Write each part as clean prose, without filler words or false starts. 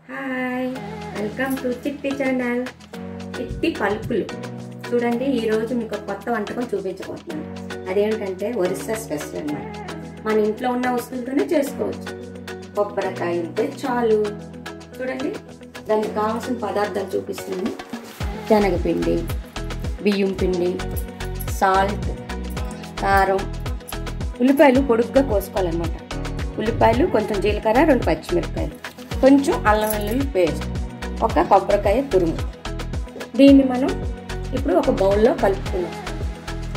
Hi, welcome to చిట్టి channel. చిట్టి పలుకులు. చూడండి, ఈరోజు మీకు కొత్త వంటకం చూపించబోతున్నాను. అదేంటంటే ఒరిస్సా స్పెషల్ అన్నమాట. మన ఇంట్లో ఉన్న వస్తువులతోనే చేసుకోవచ్చు. కొబ్బరికాయ ఉంటే చాలు. చూడండి, దానికి కావాల్సిన పదార్థాలు చూపిస్తున్నాను. శనగపిండి, బియ్యం పిండి, సాల్ట్, కారం, ఉల్లిపాయలు పొడుగ్గా కోసుకోవాలన్నమాట. ఉల్లిపాయలు, కొంచెం జీలకర్ర, 2 పచ్చిమిరపకాయలు, కొంచెం అల్లం వెల్లుల్లి పేస్ట్, ఒక కొబ్బరికాయ తురుము. దీన్ని మనం ఇప్పుడు ఒక బౌల్లో కలుపుకుందాం.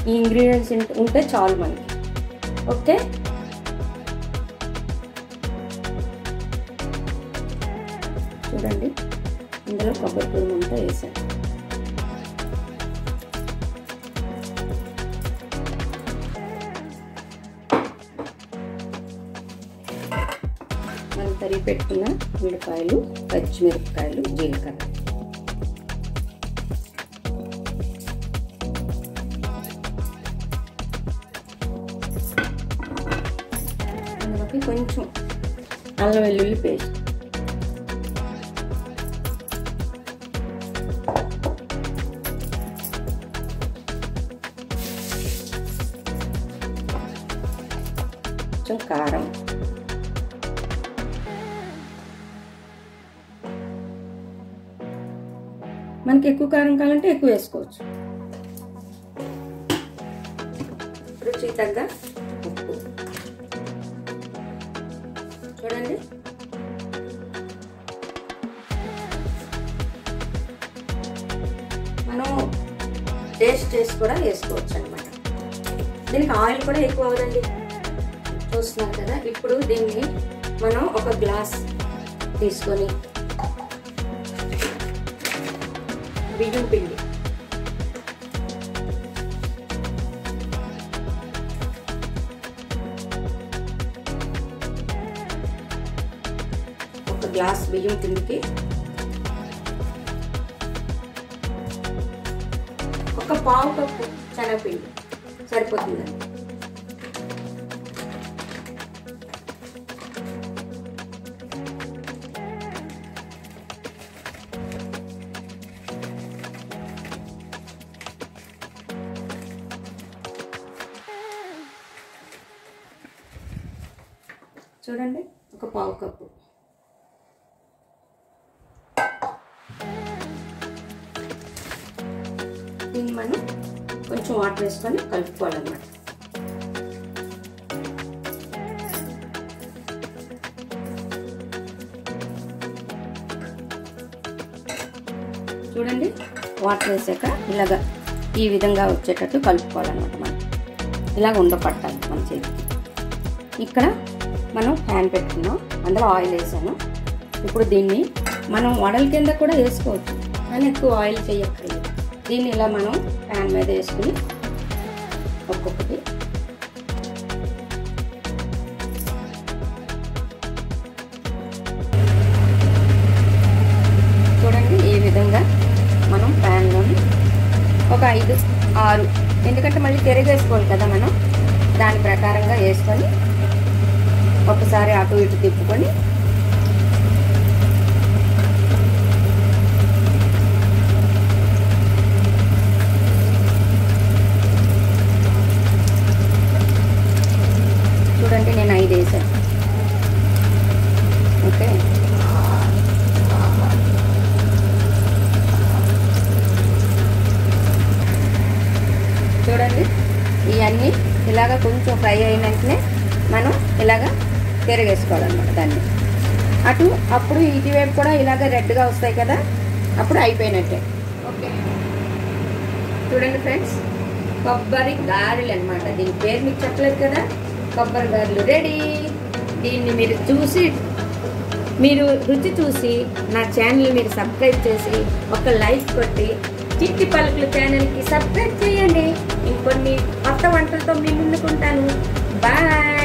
ఈ ఇంగ్రీడియంట్స్ ఉంటే చాలు మనకి. ఓకే, చూడండి, ఇందులో కొబ్బరి తురుము అంతా వేసాను. మనం తరిగి పెట్టుకున్న ఉల్లిపాయలు, పచ్చిమిరపకాయలు, జీలకర్ర, అందులోకి కొంచెం అల్లం వెల్లుల్లి పేస్ట్, కొంచెం కారం, మనకి ఎక్కువ కారం కావాలంటే ఎక్కువ వేసుకోవచ్చు. రుచి తగ్గ ఉప్పు. చూడండి, మనం టేస్ట్ చేసి కూడా వేసుకోవచ్చు అనమాట. దీనికి ఆయిల్ కూడా ఎక్కువ అవ్వదండి, చూస్తున్నారు కదా. ఇప్పుడు దీన్ని మనం ఒక గ్లాస్ తీసుకొని బియ్యం పిండి, ఒక గ్లాస్ బియ్యం పిండికి ఒక పావు కప్పు శనగపిండి సరిపోతుందండి. చూడండి, ఒక పావు కప్పు. దీన్ని మనం కొంచెం వాటర్ వేసుకొని కలుపుకోవాలన్నమాట. చూడండి, వాటర్ వేసాక ఇలాగా ఈ విధంగా వచ్చేటట్టు కలుపుకోవాలన్నమాట. మనం ఇలాగ ఉండపట్టాలి మన చేతికి. ఇక్కడ మనం ప్యాన్ పెట్టుకున్నాం, అందులో ఆయిల్ వేసాను. ఇప్పుడు దీన్ని మనం వడల కింద కూడా వేసుకోవచ్చు, కానీ ఎక్కువ ఆయిల్ చేయక్కర్లేదు. దీన్ని ఇలా మనం ప్యాన్ మీద వేసుకుని ఒక్కొక్కటి చూడండి, ఈ విధంగా మనం ప్యాన్లోని ఒక 5, 6, ఎందుకంటే మళ్ళీ తిరగేసుకోవాలి కదా, మనం దాని ప్రకారంగా వేసుకొని ఒకసారి అటు ఇటు తిప్పుకొని చూడండి, నేను 5 వేసాను. ఓకే, చూడండి, ఇవన్నీ ఇలాగ కొంచెం ఫ్రై అయిన వెంటనే మనం ఇలాగ తిరగేసుకోవాలన్నమాట దాన్ని అటు. అప్పుడు ఇటువైపు కూడా ఇలాగ రెడ్గా వస్తాయి కదా, అప్పుడు అయిపోయినట్టే. ఓకే, చూడండి ఫ్రెండ్స్, కొబ్బరి గారెలు అనమాట. దీని పేరు మీకు చెప్పలేదు కదా, కొబ్బరి గారెలు రెడీ. దీన్ని మీరు రుచి చూసి నా ఛానల్ మీరు సబ్స్క్రైబ్ చేసి ఒక లైక్ కొట్టి చిట్టి పలుకులు ఛానల్కి సబ్స్క్రైబ్ చేయండి. ఇంకొన్ని కొత్త వంటలతో మీ ముందుకుంటాను. బాయ్.